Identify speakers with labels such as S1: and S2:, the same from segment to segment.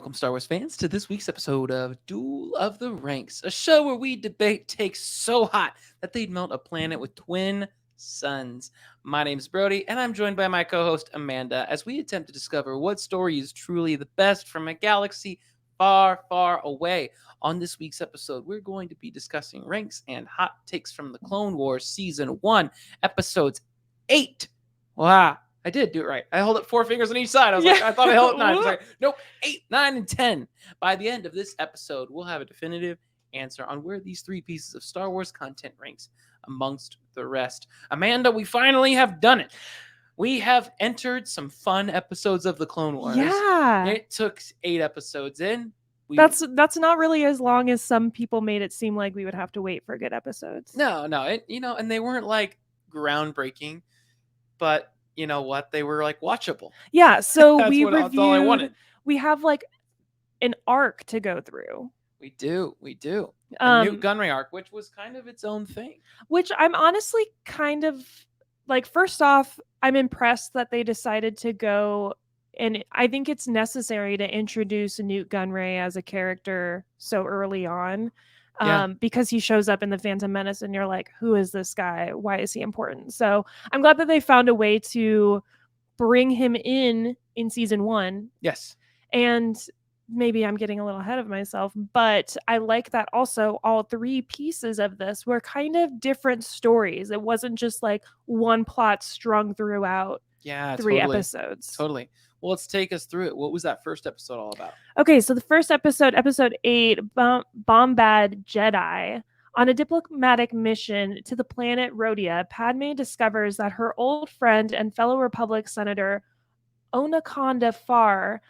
S1: Welcome, Star Wars fans, to this week's episode of Duel of the Ranks, a show where we debate takes so hot that they'd melt a planet with twin suns. My name's Brody, and I'm joined by my co-host Amanda as we attempt to discover what story is truly the best from a galaxy far, far away. On this week's episode, we're going to be discussing ranks and hot takes from the Clone Wars Season 1, Episodes 8. Wow. I did do it right. I held up 4 fingers on each side. I was like, I thought I held up 9. I was like, nope, 8, 9, and 10. By the end of this episode, we'll have a definitive answer on where these 3 pieces of Star Wars content ranks amongst the rest. Amanda, we finally have done it. We have entered some fun episodes of the Clone Wars.
S2: Yeah.
S1: It took 8 episodes in.
S2: That's not really as long as some people made it seem like we would have to wait for good episodes.
S1: No, and they weren't like groundbreaking, but you know what? They were like watchable.
S2: Yeah, so
S1: that's all I wanted.
S2: We have like an arc to go through.
S1: We do. A Nute Gunray arc, which was kind of its own thing.
S2: Which I'm honestly kind of like, first off, I'm impressed that they decided to go, and I think it's necessary to introduce Nute Gunray as a character so early on. Because he shows up in the Phantom Menace and you're like, who is this guy? Why is he important? So I'm glad that they found a way to bring him in season 1.
S1: Yes.
S2: And maybe I'm getting a little ahead of myself, but I like that also all 3 pieces of this were kind of different stories. It wasn't just like one plot strung throughout 3 episodes.
S1: Totally. Well, let's take us through it. What was that first episode all about?
S2: Okay, so the first episode, episode 8, Bombad Jedi. On a diplomatic mission to the planet Rhodia, Padme discovers that her old friend and fellow Republic Senator Onaconda Farr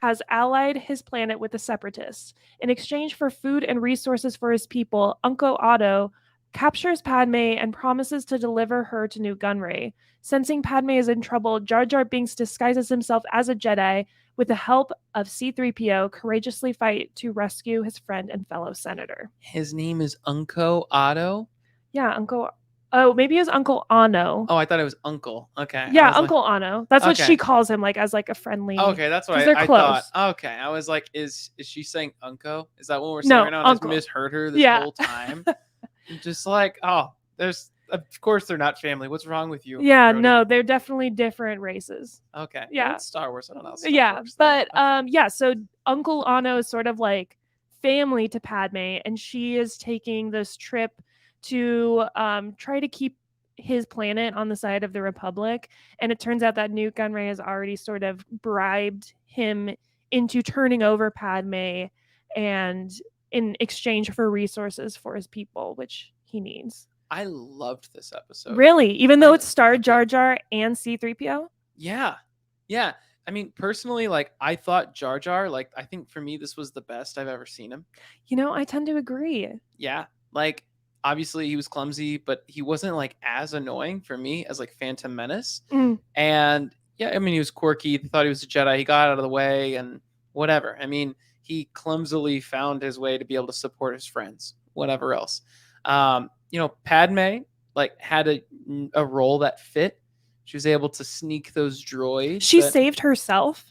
S2: has allied his planet with the Separatists. In exchange for food and resources for his people, Uncle Otto captures Padme and promises to deliver her to Nute Gunray. Sensing Padme is in trouble, Jar Jar Binks disguises himself as a Jedi with the help of C-3PO, courageously fight to rescue his friend and fellow senator.
S1: His name is Uncle Otto?
S2: Yeah, Uncle... Oh, maybe it's Uncle Anno.
S1: Oh, I thought it was Uncle. Okay.
S2: Yeah, Uncle Anno. That's what she calls him, like as like a friendly...
S1: Okay, that's what I thought. Okay, I was like, is she saying Uncle? Is that what we're saying right now?
S2: Uncle.
S1: I've misheard her this whole time. Just like, there's... Of course they're not family. What's wrong with you?
S2: Yeah,
S1: Brody?
S2: No, they're definitely different races.
S1: Okay.
S2: Yeah.
S1: Well, it's Star Wars. I don't know.
S2: So Uncle Anno is sort of like family to Padme, and she is taking this trip to try to keep his planet on the side of the Republic. And it turns out that Nute Gunray has already sort of bribed him into turning over Padme, and in exchange for resources for his people, which he needs.
S1: I loved this episode.
S2: Really? Even though it starred Jar Jar and C-3PO?
S1: Yeah. I mean, personally, like, I thought Jar Jar, like, I think for me, this was the best I've ever seen him.
S2: You know, I tend to agree.
S1: Yeah. Like, obviously, he was clumsy, but he wasn't, like, as annoying for me as, like, Phantom Menace. And, yeah, I mean, he was quirky. He thought he was a Jedi. He got out of the way and whatever. I mean, he clumsily found his way to be able to support his friends, whatever else. Padme like had a role that fit. She was able to sneak those droids.
S2: She saved herself.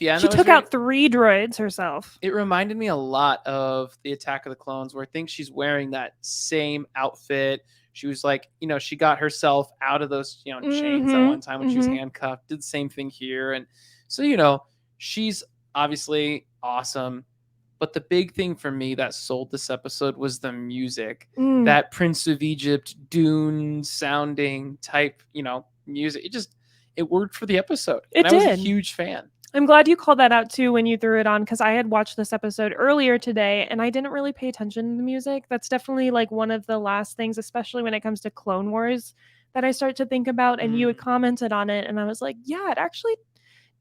S1: Yeah.
S2: She took out 3 droids herself.
S1: It reminded me a lot of the Attack of the Clones, where I think she's wearing that same outfit. She was like, she got herself out of those, chains at one time when she was handcuffed. Did the same thing here. And so, she's obviously awesome. But the big thing for me that sold this episode was the music. That Prince of Egypt, Dune sounding type, music. It worked for the episode. I was a huge fan.
S2: I'm glad you called that out too when you threw it on, because I had watched this episode earlier today and I didn't really pay attention to the music. That's definitely like one of the last things, especially when it comes to Clone Wars, that I start to think about. And you had commented on it and I was like, yeah, it actually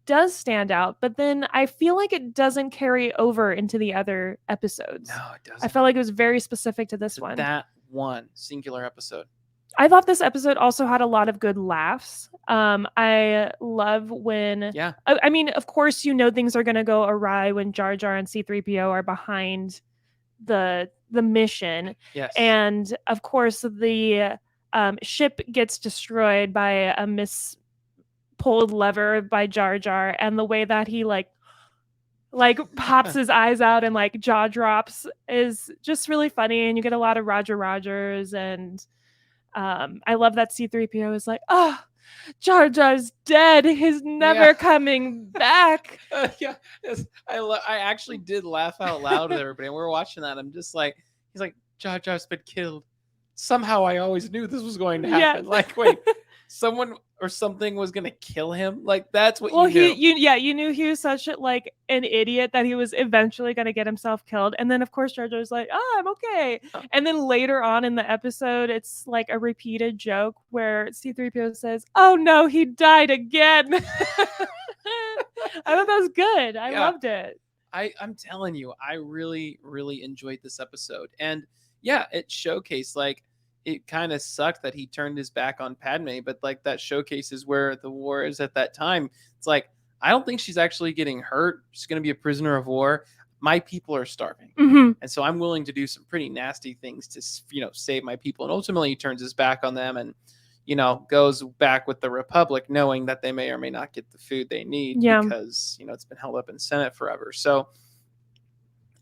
S2: does stand out, but then I feel like it doesn't carry over into the other episodes.
S1: No, it doesn't.
S2: I felt like it was very specific to this one.
S1: That one singular episode.
S2: I thought this episode also had a lot of good laughs. I love when...
S1: Yeah.
S2: I mean, of course, things are going to go awry when Jar Jar and C-3PO are behind the mission.
S1: Yes.
S2: And, of course, the ship gets destroyed by a pulled lever by Jar Jar, and the way that he like like pops his eyes out and like jaw drops is just really funny. And you get a lot of Roger Rogers. And I love that C3PO is like, oh, Jar Jar's dead. He's
S1: Yeah.
S2: never coming back.
S1: Yeah, yes, I actually did laugh out loud with everybody. And we were watching that. I'm just like, he's like, Jar Jar's been killed. Somehow I always knew this was going to
S2: Yeah.
S1: happen. Like, wait, someone or something was going to kill him? Like, that's what
S2: Well,
S1: you knew.
S2: you knew he was such like an idiot that he was eventually going to get himself killed. And then of course Jar Jar's like, "Oh, I'm okay."
S1: Oh,
S2: And then later on in the episode, it's like a repeated joke where C3PO says, "Oh no, he died again." I thought that was good. I
S1: yeah.
S2: loved it.
S1: I'm telling you, I really, really enjoyed this episode. And yeah, it showcased like it kind of sucked that he turned his back on Padme, but like that showcases where the war is at that time. It's like, I don't think she's actually getting hurt. She's going to be a prisoner of war. My people are starving.
S2: Mhm.
S1: And so I'm willing to do some pretty nasty things to, save my people. And ultimately he turns his back on them and, goes back with the Republic, knowing that they may or may not get the food they need
S2: Yeah.
S1: because, it's been held up in Senate forever. So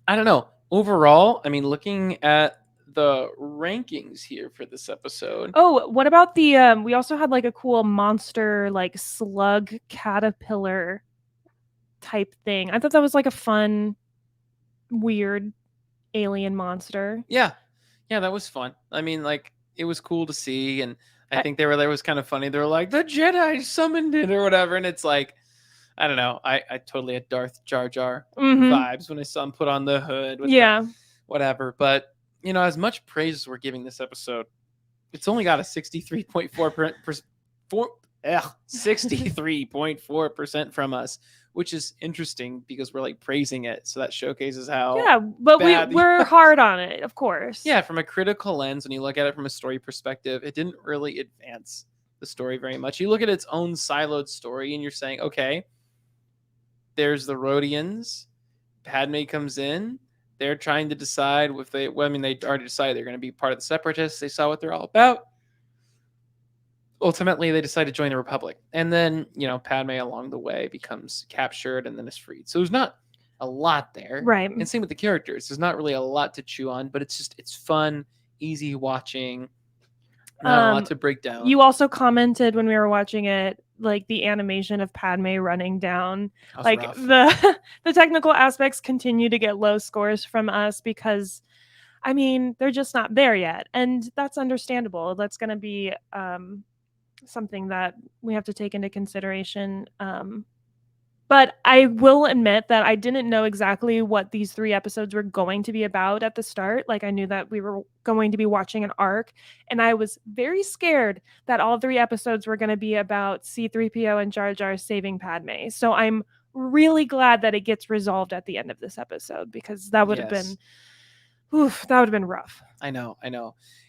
S1: I don't know. Overall, I mean, looking at the rankings here for this episode.
S2: Oh, what about the we also had like a cool monster like slug caterpillar type thing. I thought that was like a fun weird alien monster.
S1: Yeah. Yeah, that was fun. I mean, like, it was cool to see. And I
S2: I,
S1: think they were there was kind of funny. They were like, the Jedi summoned it or whatever. And it's like, I don't know. I totally had Darth Jar Jar vibes when I saw him put on the hood with
S2: yeah.
S1: the whatever. But, as much praise as we're giving this episode, it's only got a 63.4% from us, which is interesting because we're like praising it. So that showcases how
S2: Yeah, but
S1: bad
S2: we're hard on it, of course.
S1: yeah, from a critical lens, when you look at it from a story perspective, it didn't really advance the story very much. You look at its own siloed story and you're saying, okay, there's the Rhodians. Padme comes in. They're trying to decide if they, well, I mean, they already decided they're going to be part of the Separatists. They saw what they're all about. Ultimately, they decide to join the Republic. And then, Padme along the way becomes captured and then is freed. So there's not a lot there.
S2: Right.
S1: And same with the characters. There's not really a lot to chew on, but it's fun, easy watching. Not a lot to break down.
S2: You also commented when we were watching it, like the animation of Padme running down. Like
S1: rough.
S2: the technical aspects continue to get low scores from us because I mean, they're just not there yet. And that's understandable. That's going to be something that we have to take into consideration. But I will admit that I didn't know exactly what these 3 episodes were going to be about at the start. Like I knew that we were going to be watching an arc, and I was very scared that all 3 episodes were going to be about C3PO and Jar Jar saving Padme. So I'm really glad that it gets resolved at the end of this episode because that would have been that would have been rough.
S1: I know.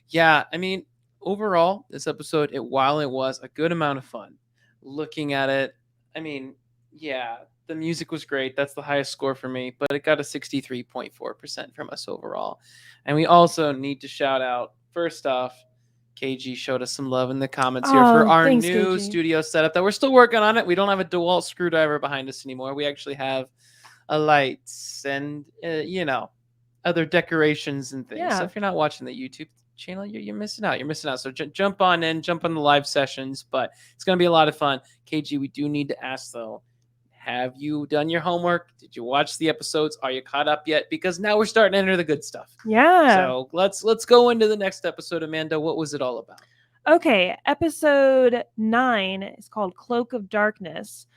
S1: Yeah, I mean, overall, this episode, while it was a good amount of fun, looking at it, I mean, yeah, the music was great. That's the highest score for me, but it got a 63.4% from us overall. And we also need to shout out, first off, KG showed us some love in the comments here for our new studio setup that we're still working on it. We don't have a DeWalt screwdriver behind us anymore. We actually have a lights and, other decorations and things.
S2: Yeah.
S1: So if you're not watching the YouTube channel, you're missing out. You're missing out. So jump on the live sessions, but it's going to be a lot of fun. KG, we do need to ask though, have you done your homework? Did you watch the episodes? Are you caught up yet? Because now we're starting to enter the good stuff.
S2: Yeah.
S1: So let's go into the next episode. Amanda, what was it all about?
S2: Okay, episode 9 is called Cloak of Darkness.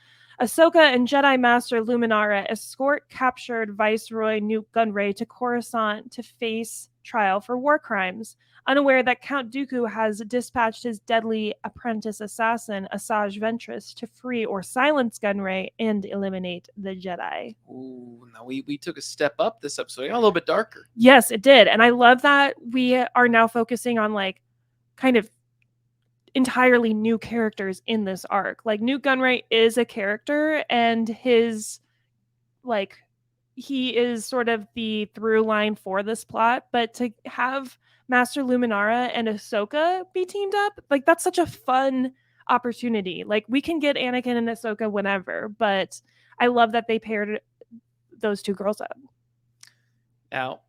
S2: Ahsoka and Jedi Master Luminara escort captured Viceroy Nute Gunray to Coruscant to face trial for war crimes, unaware that Count Dooku has dispatched his deadly apprentice assassin, Asajj Ventress, to free or silence Gunray and eliminate the Jedi.
S1: Ooh, now we took a step up this episode. It got a little bit darker.
S2: Yes, it did. And I love that we are now focusing on like kind of entirely new characters in this arc. Like Nute Gunray is a character and his like he is sort of the through line for this plot, but to have Master Luminara and Ahsoka be teamed up, like that's such a fun opportunity. Like we can get Anakin and Ahsoka whenever, but I love that they paired those two girls up.
S1: Now,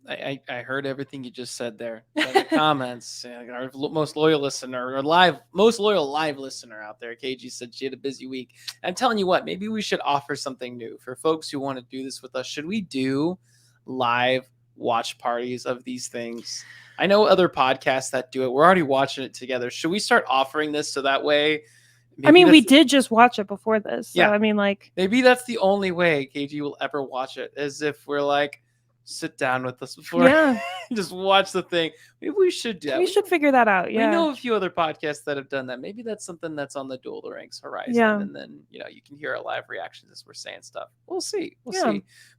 S1: I heard everything you just said there. So in the comments, our most loyal listener, or most loyal live listener out there, KG said she had a busy week. I'm telling you what, maybe we should offer something new for folks who want to do this with us. Should we do live watch parties of these things? I know other podcasts that do it. We're already watching it together. Should we start offering this so that way?
S2: We did just watch it before this. So, yeah.
S1: Maybe that's the only way KG will ever watch it, is if we're like, sit down with us before just watch the thing. Maybe we should do that.
S2: We should figure that out. Yeah,
S1: we know a few other podcasts that have done that. Maybe that's something that's on the Duel the Ranks horizon, and then you can hear our live reactions as we're saying stuff. We'll see.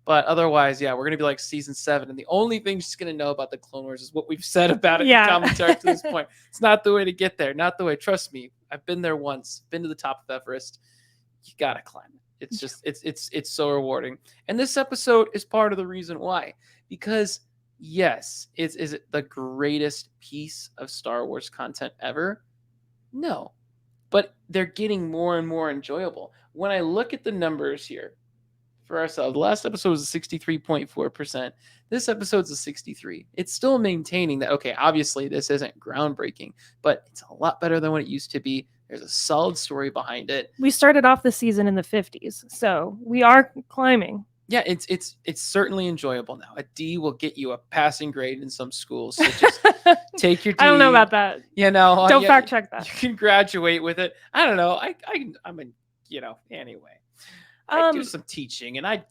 S1: But otherwise, we're gonna be like season 7, and the only thing she's gonna know about the Clone Wars is what we've said about it in commentary to this point. It's not the way to get there. Not the way. Trust me, I've been there once. Been to the top of Everest. You gotta climb it. It's just it's so rewarding. And this episode is part of the reason why. Because yes, is it the greatest piece of Star Wars content ever? No. But they're getting more and more enjoyable. When I look at the numbers here for ourselves, the last episode was a 63.4%. This episode's a 63. It's still maintaining that, okay, obviously this isn't groundbreaking, but it's a lot better than what it used to be. There's a solid story behind it.
S2: We started off the season in the 50s, so we are climbing.
S1: Yeah, it's certainly enjoyable now. A D will get you a passing grade in some schools. So just take your D.
S2: I don't know about that. Don't fact check that.
S1: You can graduate with it. I don't know. Anyway. I'd do some teaching, and I'd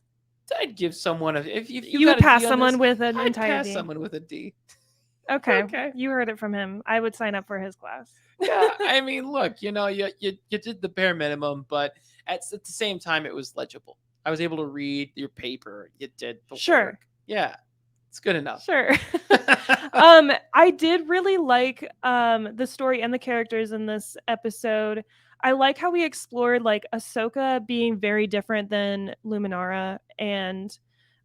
S1: give someone if you
S2: would pass someone with an entire D.
S1: Pass someone with a D.
S2: Okay. You heard it from him. I would sign up for his class.
S1: Yeah, look, you did the bare minimum, but at the same time, it was legible. I was able to read your paper. You did the work. Yeah, it's good enough.
S2: Sure. I did really like the story and the characters in this episode. I like how we explored like Ahsoka being very different than Luminara, and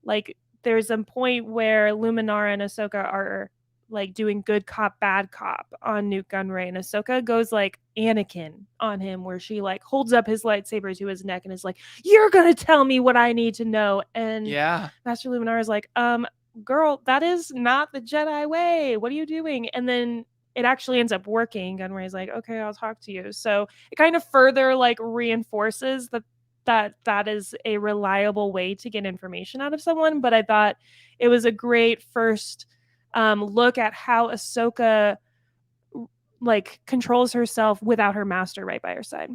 S2: like there's a point where Luminara and Ahsoka are like doing good cop, bad cop on Nute Gunray, and Ahsoka goes like Anakin on him, where she like holds up his lightsaber to his neck and is like, "You're gonna tell me what I need to know." And Master Luminara is like, girl, that is not the Jedi way. What are you doing? And then it actually ends up working. Gunray's like, okay, I'll talk to you. So it kind of further like reinforces that is a reliable way to get information out of someone. But I thought it was a great first look at how Ahsoka like controls herself without her master right by her side.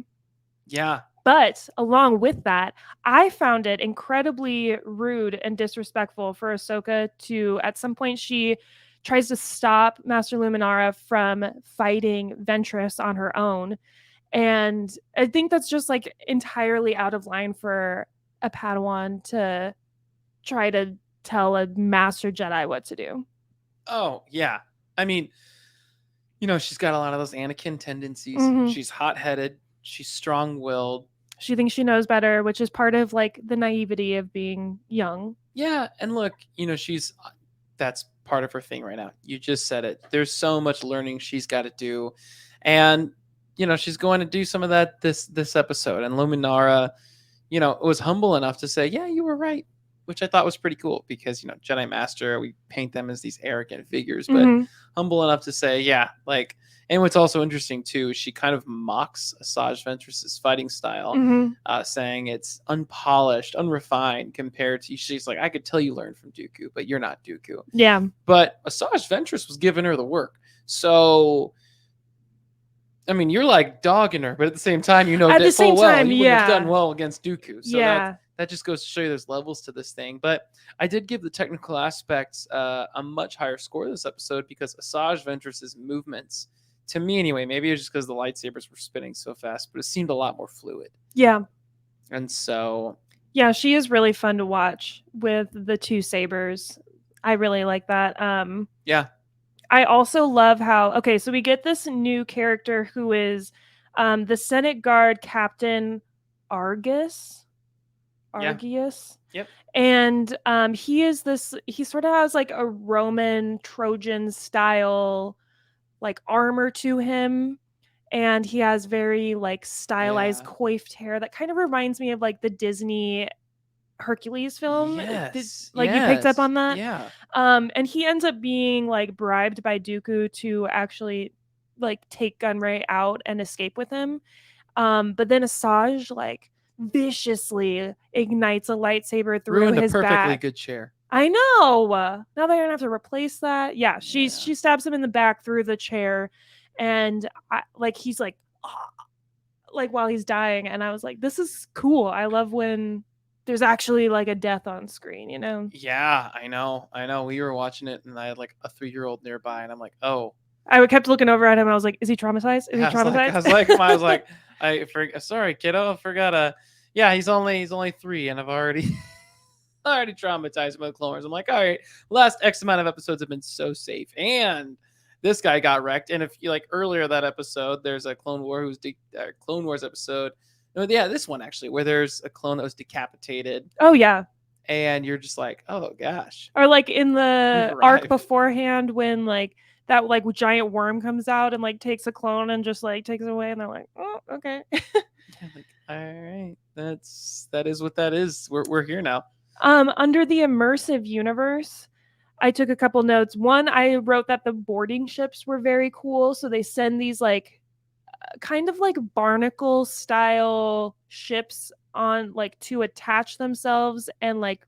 S1: Yeah.
S2: But along with that, I found it incredibly rude and disrespectful for Ahsoka to, at some point, she tries to stop Master Luminara from fighting Ventress on her own. And I think that's just like entirely out of line for a Padawan to try to tell a Master Jedi what to do.
S1: Oh, yeah. She's got a lot of those Anakin tendencies. Mm-hmm. She's hot-headed. She's strong-willed.
S2: She thinks she knows better, which is part of like the naivety of being young.
S1: Yeah. And look, that's part of her thing right now. You just said it. There's so much learning she's got to do. And, she's going to do some of that this episode. And Luminara, was humble enough to say, yeah, you were right, which I thought was pretty cool because, Jedi Master, we paint them as these arrogant figures, but humble enough to say, yeah, like, and what's also interesting too, she kind of mocks Asajj Ventress's fighting style, saying it's unpolished, unrefined compared to, she's like, I could tell you learned from Dooku, but you're not Dooku.
S2: Yeah.
S1: But Asajj Ventress was giving her the work. So, you're like dogging her, but at the same time, you wouldn't have done well against Dooku. So that just goes to show you there's levels to this thing. But I did give the technical aspects a much higher score this episode because Asajj Ventress's movements, to me anyway, maybe it was just because the lightsabers were spinning so fast, but it seemed a lot more fluid.
S2: Yeah.
S1: And so...
S2: yeah, she is really fun to watch with the two sabers. I really like that.
S1: Yeah.
S2: I also love how... okay, so we get this new character who is the Senate Guard Captain Argus. Argius.
S1: Yep.
S2: And he sort of has like a Roman Trojan style like armor to him, and he has very like stylized coiffed hair that kind of reminds me of like the Disney Hercules film.
S1: Yes.
S2: You picked up on that?
S1: Yeah.
S2: And he ends up being like bribed by Dooku to actually like take Gunray out and escape with him. But then Asajj like viciously ignites a lightsaber through
S1: Ruined a
S2: his
S1: perfectly
S2: back.
S1: good chair.
S2: I know. Now they're gonna have to replace that. Yeah, she stabs him in the back through the chair, and he's like, "Ah," like while he's dying, and I was like, this is cool. I love when there's actually like a death on screen, you know?
S1: Yeah, I know. We were watching it, and I had like a 3-year-old nearby, and I'm like, oh.
S2: I kept looking over at him, and I was like, is he traumatized? Is he traumatized?
S1: Sorry, kiddo, I forgot. Yeah, he's only 3, and I've already traumatized him with Clone Wars. I'm like, all right, last X amount of episodes have been so safe, and this guy got wrecked. And if you like earlier that episode, there's a Clone Wars episode. No, yeah, this one actually, where there's a clone that was decapitated.
S2: Oh yeah.
S1: And you're just like, oh gosh.
S2: Or like in the arc beforehand when like that like giant worm comes out and like takes a clone and just like takes it away, and they're like, oh, okay.
S1: Yeah, like, all right, that is what that is. We're here now.
S2: Under the immersive universe, I took a couple notes. One, I wrote that the boarding ships were very cool. So they send these like kind of like barnacle style ships on like to attach themselves and like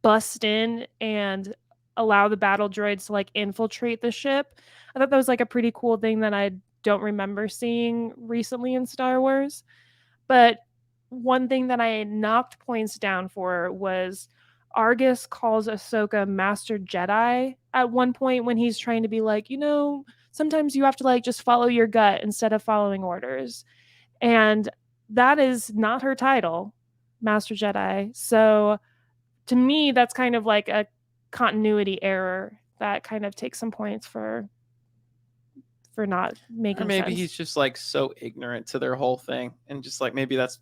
S2: bust in and allow the battle droids to like infiltrate the ship. I thought that was like a pretty cool thing that I don't remember seeing recently in Star Wars. But one thing that I knocked points down for was Argus calls Ahsoka Master Jedi at one point when he's trying to be like, sometimes you have to like just follow your gut instead of following orders. And that is not her title, Master Jedi. So to me, that's kind of like a continuity error that kind of takes some points for not making sense.
S1: Or maybe he's just like so ignorant to their whole thing, and just like maybe that's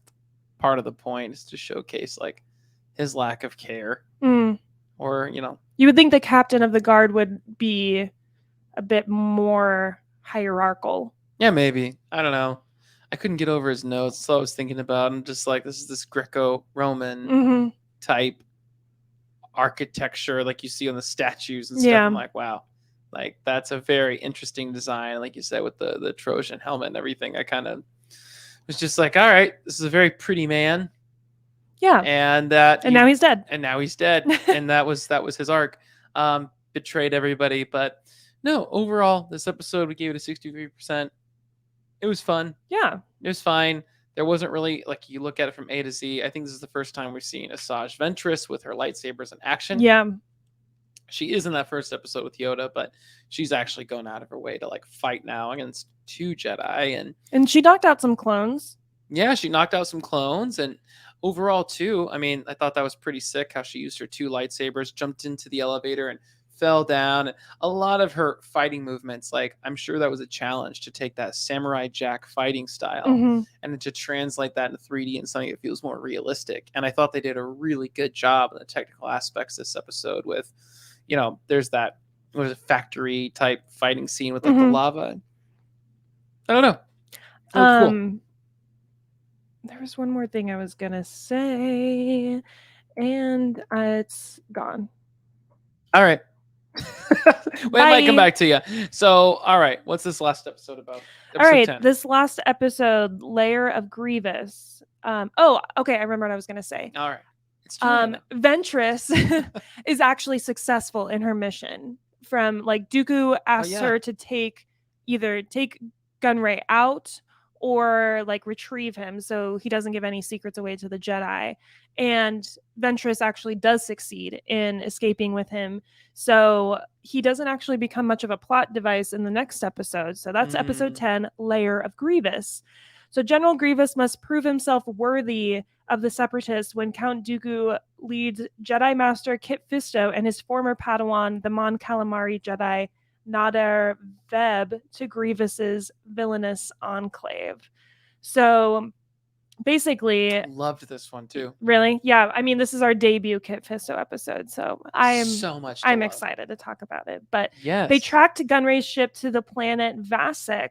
S1: part of the point, is to showcase like his lack of care. Or
S2: you would think the captain of the guard would be a bit more hierarchical.
S1: Yeah, maybe. I don't know. I couldn't get over his notes, so I was thinking about him just like this Greco-Roman type architecture like you see on the statues and stuff. I'm like, wow, like that's a very interesting design. Like you said, with the Trojan helmet and everything, I kind of was just like, all right, this is a very pretty man.
S2: Yeah.
S1: And
S2: now he's dead.
S1: And that was his arc. Betrayed everybody. But no, overall, this episode, we gave it a 63%. It was fun.
S2: Yeah.
S1: It was fine. There wasn't really, like, you look at it from A to Z. I think this is the first time we've seen Asajj Ventress with her lightsabers in action.
S2: Yeah.
S1: She is in that first episode with Yoda, but she's actually going out of her way to like fight now against 2 Jedi.
S2: And she knocked out some clones.
S1: Yeah, she knocked out some clones. And overall, too, I mean, I thought that was pretty sick how she used her 2 lightsabers, jumped into the elevator and fell down. A lot of her fighting movements, like, I'm sure that was a challenge to take that Samurai Jack fighting style and to translate that into 3D and something that feels more realistic. And I thought they did a really good job in the technical aspects this episode with, there's that factory type fighting scene with like the lava. I don't know.
S2: Cool. There was one more thing I was gonna say, and it's gone.
S1: All right. It might come back to you. So, all right, what's this last episode about?
S2: All right, 10. This last episode, Lair of Grievous. Okay, I remember what I was gonna say.
S1: All right.
S2: Ventress is actually successful in her mission. From like Dooku asks her to either take Gunray out or like retrieve him so he doesn't give any secrets away to the Jedi. And Ventress actually does succeed in escaping with him. So he doesn't actually become much of a plot device in the next episode. So that's episode 10, Lair of Grievous. So General Grievous must prove himself worthy of the Separatists when Count Dooku leads Jedi Master Kit Fisto and his former Padawan, the Mon Calamari Jedi Nader Veb, to Grievous's villainous enclave. So basically,
S1: loved this one too.
S2: Really? Yeah. I mean, this is our debut Kit Fisto episode, so I'm excited to talk about it. But they tracked Gunray's ship to the planet Vasek,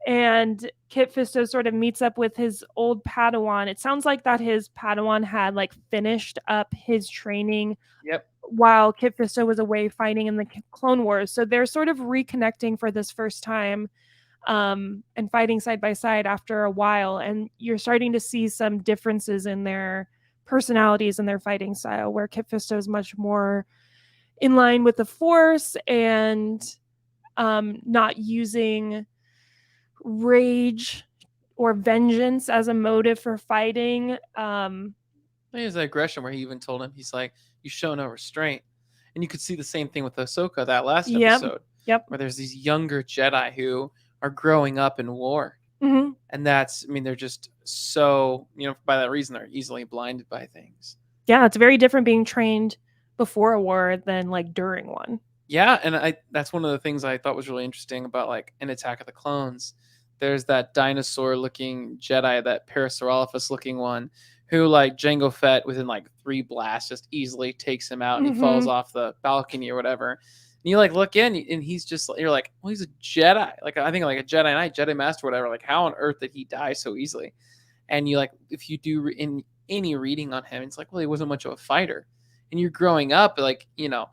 S2: and Kit Fisto sort of meets up with his old Padawan. It sounds like that his Padawan had like finished up his training
S1: Yep.
S2: while Kit Fisto was away fighting in the Clone Wars. So they're sort of reconnecting for this first time, and fighting side by side after a while. And you're starting to see some differences in their personalities and their fighting style, where Kit Fisto is much more in line with the Force and not using rage or vengeance as a motive for fighting.
S1: He has that aggression where he even told him, he's like, you show no restraint. And you could see the same thing with Ahsoka that last episode.
S2: Yep.
S1: Where there's these younger Jedi who are growing up in war.
S2: Mm-hmm.
S1: And that's, I mean, they're just so, by that reason, they're easily blinded by things.
S2: Yeah, it's very different being trained before a war than like during one.
S1: Yeah, and that's one of the things I thought was really interesting about like an Attack of the Clones. There's that dinosaur-looking Jedi, that Parasaurolophus-looking one, who like Jango Fett within like 3 blasts just easily takes him out, and he falls off the balcony or whatever. And you like look in, and he's just, you're like, well, he's a Jedi. Like I think like a Jedi Knight, Jedi Master, whatever. Like how on earth did he die so easily? And you like, if you do in any reading on him, it's like, well, he wasn't much of a fighter. And you're growing up, like, you're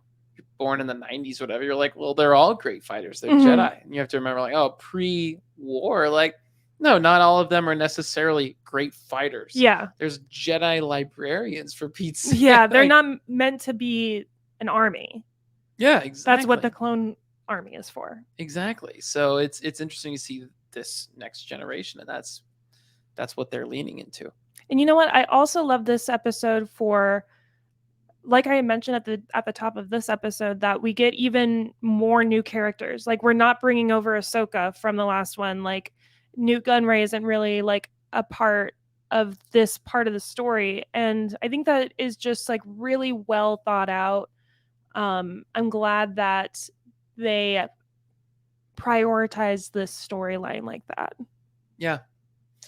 S1: born in the 90s, whatever. You're like, well, they're all great fighters. They're Jedi. And you have to remember, like, oh, pre-war, like, no, not all of them are necessarily great fighters.
S2: Yeah.
S1: There's Jedi librarians, for Pete's sake.
S2: Yeah, they're not meant to be an army.
S1: Yeah, exactly.
S2: That's what the clone army is for.
S1: Exactly. So it's interesting to see this next generation, and that's what they're leaning into.
S2: And you know what? I also love this episode for, like I mentioned at the top of this episode, that we get even more new characters. Like we're not bringing over Ahsoka from the last one. Like Nute Gunray isn't really like a part of this part of the story, and I think that is just like really well thought out. I'm glad that they prioritized this storyline like that.
S1: Yeah.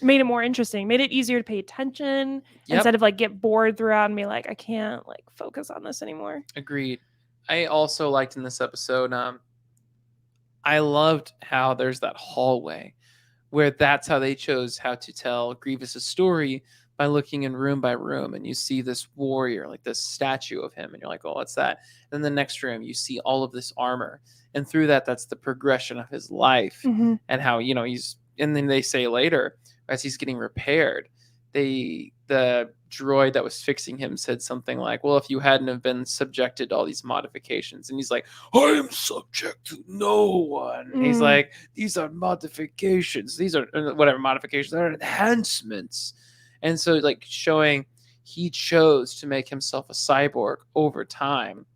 S2: Made it more interesting, made it easier to pay attention instead of like get bored throughout and be like, I can't like focus on this anymore.
S1: Agreed. I also liked in this episode, I loved how there's that hallway where that's how they chose how to tell Grievous's story, by looking in room by room, and you see this warrior, like this statue of him, and you're like, oh, what's that? And then the next room, you see all of this armor, and through that's the progression of his life, and how he's. And then they say later, as he's getting repaired, the droid that was fixing him said something like, well, if you hadn't have been subjected to all these modifications, and he's like, I am subject to no one. He's like, these are modifications, these are whatever modifications, they're enhancements. And so like showing he chose to make himself a cyborg over time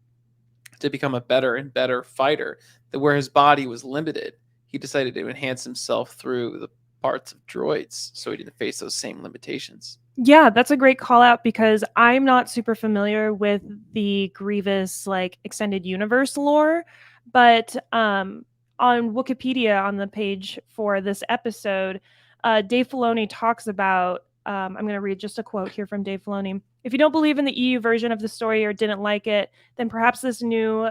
S1: to become a better and better fighter, that where his body was limited, he decided to enhance himself through the parts of droids so he didn't face those same limitations.
S2: Yeah, that's a great call out, because I'm not super familiar with the Grievous like extended universe lore, but on Wikipedia, on the page for this episode, Dave Filoni talks about, I'm going to read just a quote here from Dave Filoni. If you don't believe in the EU version of the story or didn't like it, then perhaps this new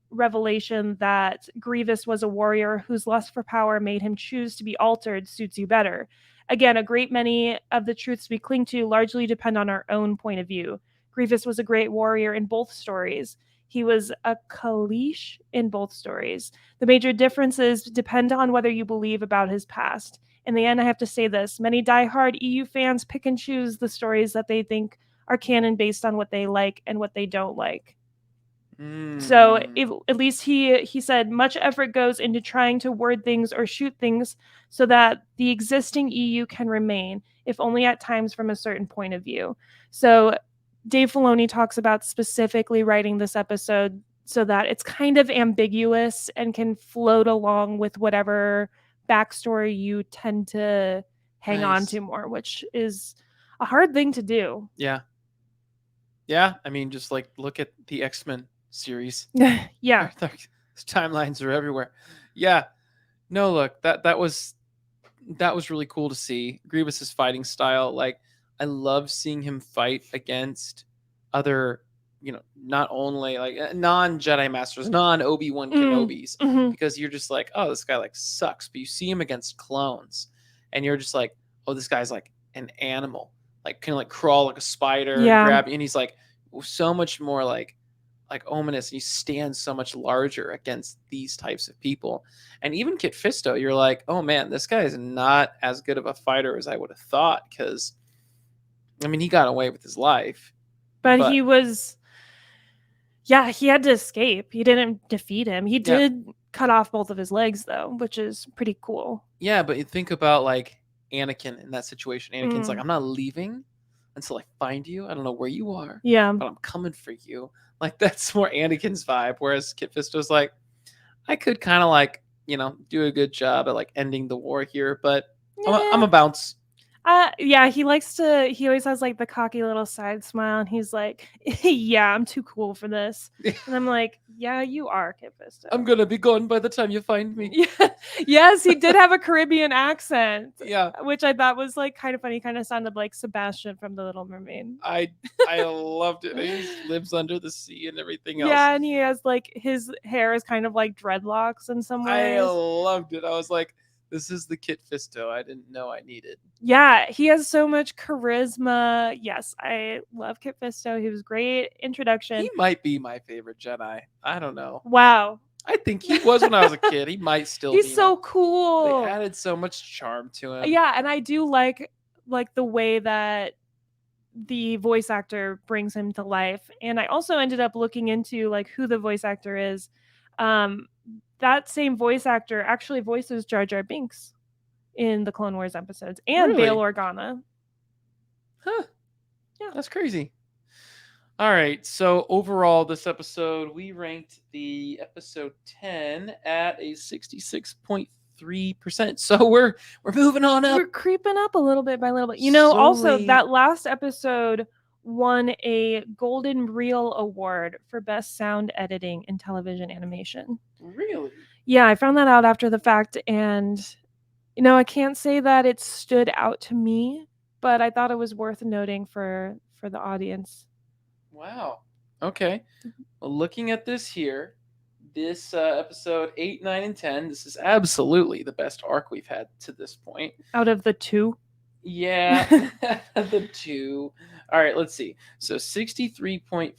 S2: revelation that Grievous was a warrior whose lust for power made him choose to be altered suits you better. Again, a great many of the truths we cling to largely depend on our own point of view. Grievous was a great warrior in both stories. He was a Kalish in both stories. The major differences depend on whether you believe about his past. In the end, I have to say this. Many diehard EU fans pick and choose the stories that they think are canon based on what they like and what they don't like. So at least he said much effort goes into trying to word things or shoot things so that the existing EU can remain, if only at times from a certain point of view. So Dave Filoni talks about specifically writing this episode so that it's kind of ambiguous and can float along with whatever backstory you tend to hang on to more, which is a hard thing to do.
S1: Yeah. I mean, just like look at the X-Men series.
S2: Yeah.
S1: Timelines are everywhere. Yeah. No, look, that was really cool to see. Grievous's fighting style. Like, I love seeing him fight against other not only like non-Jedi Masters, non-Obi-Wan Kenobis, because you're just like, oh, this guy like sucks. But you see him against clones, and you're just like, oh, this guy's like an animal, like can like crawl like a spider and grab, and he's like so much more like ominous, and he stands so much larger against these types of people. And even Kit Fisto, you're like, oh man, this guy is not as good of a fighter as I would have thought, because I mean, he got away with his life,
S2: but he was, he had to escape. He didn't defeat him. He did cut off both of his legs though, which is pretty cool.
S1: Yeah, but you think about like Anakin in that situation. Anakin's like, I'm not leaving until I find you. I don't know where you are, but I'm coming for you. Like, that's more Anakin's vibe. Whereas Kit Fisto's like, I could kind of like, do a good job at like ending the war here, but I'm a bounce.
S2: He always has like the cocky little side smile, and he's like, yeah, I'm too cool for this. And I'm like, yeah, you are, Kit Fisto.
S1: I'm gonna be gone by the time you find me.
S2: Yes, he did have a Caribbean accent.
S1: Yeah,
S2: which I thought was like kind of funny. Kind of sounded like Sebastian from The Little Mermaid.
S1: I loved it. He lives under the sea and everything else.
S2: Yeah, and he has like, his hair is kind of like dreadlocks in some ways.
S1: I loved it. I was like, this is the Kit Fisto I didn't know I needed.
S2: Yeah, he has so much charisma. Yes, I love Kit Fisto. He was great introduction.
S1: He might be my favorite Jedi. I don't know.
S2: Wow.
S1: I think he was when I was a kid. He might still be.
S2: He's so cool.
S1: They added so much charm to him.
S2: Yeah, and I do like the way that the voice actor brings him to life. And I also ended up looking into like who the voice actor is. That same voice actor actually voices Jar Jar Binks in the Clone Wars episodes, and Bail Organa.
S1: Huh. Yeah, that's crazy. All right, so overall this episode, we ranked the episode 10 at a 66.3%. So we're moving on up.
S2: We're creeping up a little bit by little bit. Slowly. Also that last episode won a Golden Reel Award for Best Sound Editing in Television Animation.
S1: Really?
S2: Yeah, I found that out after the fact, and I can't say that it stood out to me, but I thought it was worth noting for the audience.
S1: Wow. Okay. Well, looking at this here, this episode 8, 9, and 10, this is absolutely the best arc we've had to this point.
S2: Out of the two?
S1: Yeah, the two. All right, let's see. So 63.5,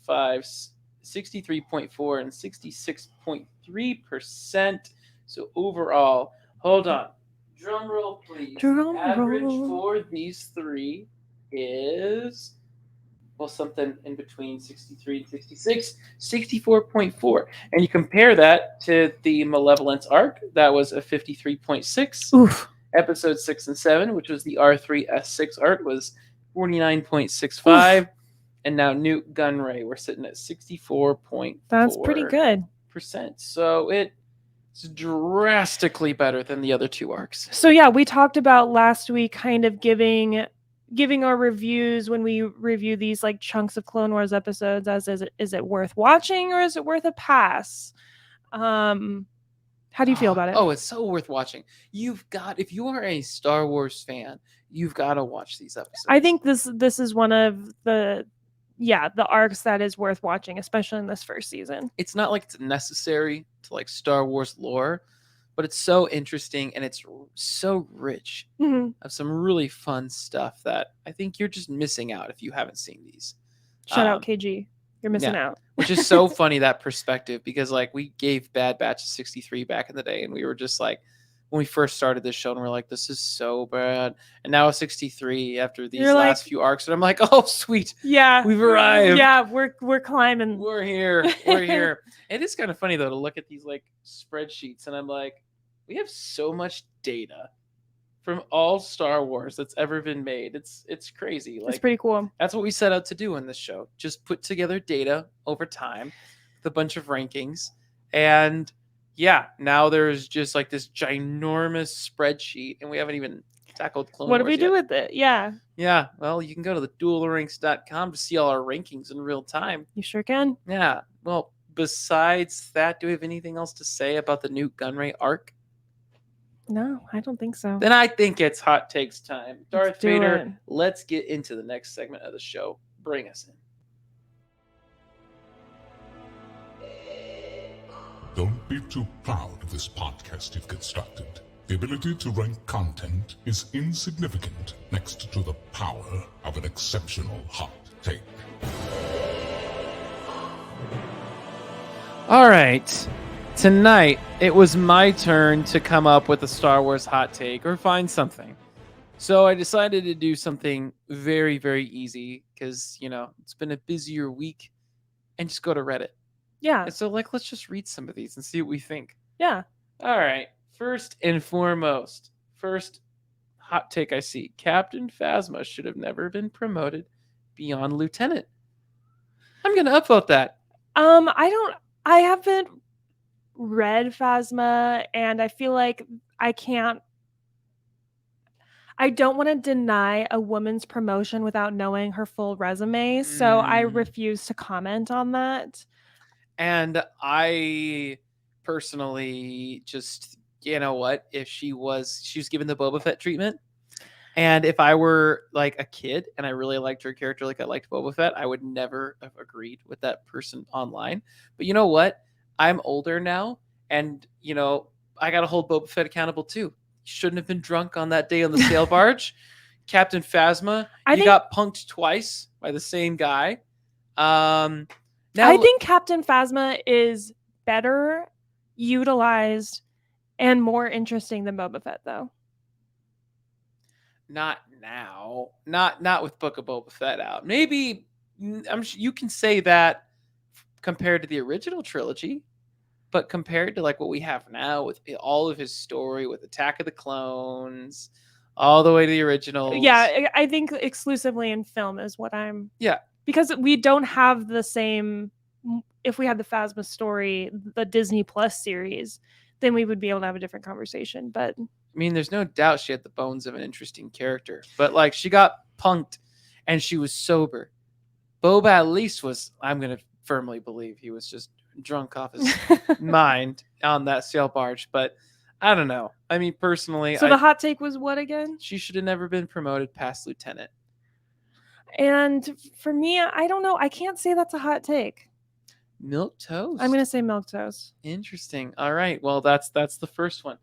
S1: 63.4, and 66.3%. So overall, hold on. Drum roll, please.
S2: Drum
S1: Average
S2: roll.
S1: for these three is, well, something in between 63 and 66, 64.4. And you compare that to the Malevolence arc, that was a 53.6.
S2: Oof.
S1: Episode 6 and 7, which was the R3S6 arc, was 49.65. Oof. And now Nute Gunray, we're sitting at 64.4%.
S2: That's pretty good.
S1: So it's drastically better than the other two arcs.
S2: So yeah, we talked about last week kind of giving our reviews when we review these like chunks of Clone Wars episodes as is it worth watching or is it worth a pass? How do you feel about it?
S1: Oh, it's so worth watching. If you are a Star Wars fan, you've got to watch these episodes.
S2: I think this is one of the arcs that is worth watching, especially in this first season.
S1: It's not like it's necessary to like Star Wars lore, but it's so interesting and it's so rich of some really fun stuff that I think you're just missing out if you haven't seen these.
S2: Shout out KG. You're missing out.
S1: Which is so funny, that perspective, because like we gave Bad Batch a 63 back in the day, and we were just like, when we first started this show, and we're like, this is so bad. And now a 63 after these last few arcs, and I'm like, oh sweet.
S2: Yeah.
S1: We've arrived.
S2: Yeah, we're climbing.
S1: We're here. We're here. It is kind of funny though to look at these like spreadsheets, and I'm like, we have so much data from all Star Wars that's ever been made. It's crazy. Like,
S2: it's pretty cool.
S1: That's what we set out to do in this show. Just put together data over time with a bunch of rankings. And yeah, now there's just like this ginormous spreadsheet, and we haven't even tackled Clone Wars
S2: What do we do with it? Yeah.
S1: Yeah. Well, you can go to the duelranks.com to see all our rankings in real time.
S2: You sure can.
S1: Yeah. Well, besides that, do we have anything else to say about the Nute Gunray arc?
S2: No, I don't think so.
S1: Then I think it's hot takes time. Darth Vader, let's get into the next segment of the show. Bring us in.
S3: be too proud of this podcast you've constructed. The ability to rank content is insignificant next to the power of an exceptional hot take.
S1: All right. Tonight, it was my turn to come up with a Star Wars hot take or find something. So I decided to do something very, very easy because, it's been a busier week, and just go to Reddit.
S2: Yeah.
S1: And so, let's just read some of these and see what we think.
S2: Yeah.
S1: All right. First and foremost, first hot take I see. Captain Phasma should have never been promoted beyond lieutenant. I'm going to upvote that.
S2: I haven't read Phasma, and I feel like I don't want to deny a woman's promotion without knowing her full resume, so I refuse to comment on that.
S1: And I personally just, if she was given the Boba Fett treatment, and if I were like a kid and I really liked her character like I liked Boba Fett, I would never have agreed with that person online. But you know what? I'm older now, and I gotta hold Boba Fett accountable too. He shouldn't have been drunk on that day on the sail barge. Captain Phasma, got punked twice by the same guy. Now
S2: I think Captain Phasma is better utilized and more interesting than Boba Fett, though.
S1: Not now. Not with Book of Boba Fett out. Maybe you can say that compared to the original trilogy, but compared to what we have now with all of his story with Attack of the Clones, all the way to the originals.
S2: Yeah, I think exclusively in film is what I'm...
S1: Yeah.
S2: Because we don't have the same... If we had the Phasma story, the Disney Plus series, then we would be able to have a different conversation. But
S1: I mean, there's no doubt she had the bones of an interesting character. But she got punked and she was sober. Boba at least was, I'm going to firmly believe he was just drunk off his mind on that sail barge. But I don't know. I mean, personally...
S2: So the hot take was what again?
S1: She should have never been promoted past lieutenant.
S2: And for me, I don't know. I can't say that's a hot take.
S1: Milk toast.
S2: I'm gonna say milk toast.
S1: Interesting. All right. Well, that's the first one.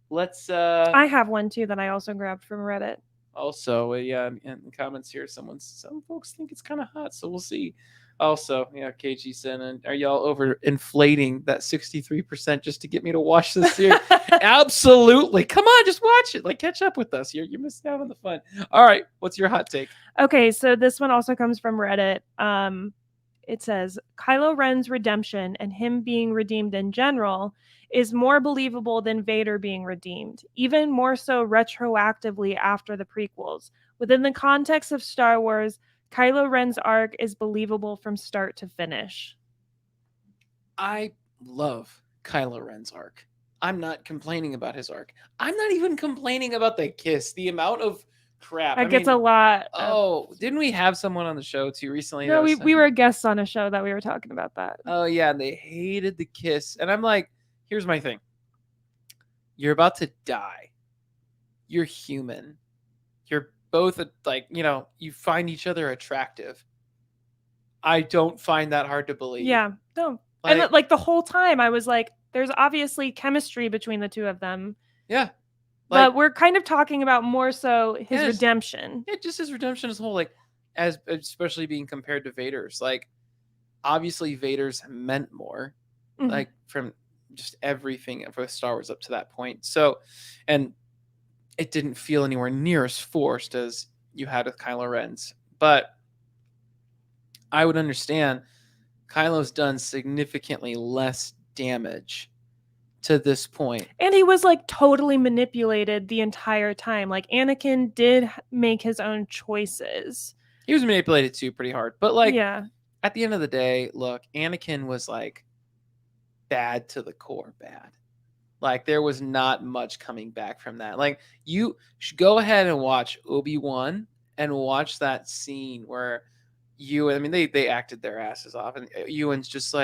S1: Let's.
S2: I have one too that I also grabbed from Reddit.
S1: Also, in the comments here, some folks think it's kind of hot, so we'll see. Also, KG said, are y'all over inflating that 63% just to get me to watch this series? Absolutely. Come on, just watch it. Catch up with us. You're missing out on the fun. All right. What's your hot take?
S2: Okay, so this one also comes from Reddit. It says, Kylo Ren's redemption and him being redeemed in general is more believable than Vader being redeemed, even more so retroactively after the prequels. Within the context of Star Wars, Kylo Ren's arc is believable from start to finish.
S1: I love Kylo Ren's arc. I'm not complaining about his arc. I'm not even complaining about the kiss. The amount of crap.
S2: That gets a lot.
S1: Didn't we have someone on the show too recently?
S2: No, we were guests on a show that we were talking about that.
S1: Oh yeah, and they hated the kiss. And I'm like, here's my thing. You're about to die. You're human. You're both you find each other attractive. I don't find that hard to believe.
S2: Yeah, no. And the whole time I was like, there's obviously chemistry between the two of them.
S1: Yeah.
S2: But we're kind of talking about more so his redemption.
S1: Yeah, just his redemption as a whole, as especially being compared to Vader's. Obviously Vader's meant more, from just everything for Star Wars up to that point. So, and it didn't feel anywhere near as forced as you had with Kylo Ren's. But I would understand Kylo's done significantly less damage to this point.
S2: And he was totally manipulated the entire time. Anakin did make his own choices.
S1: He was manipulated too pretty hard. But
S2: yeah.
S1: At the end of the day, look, Anakin was bad to the core bad. There was not much coming back from that. You should go ahead and watch Obi-Wan and watch that scene where they acted their asses off, and Ewan's just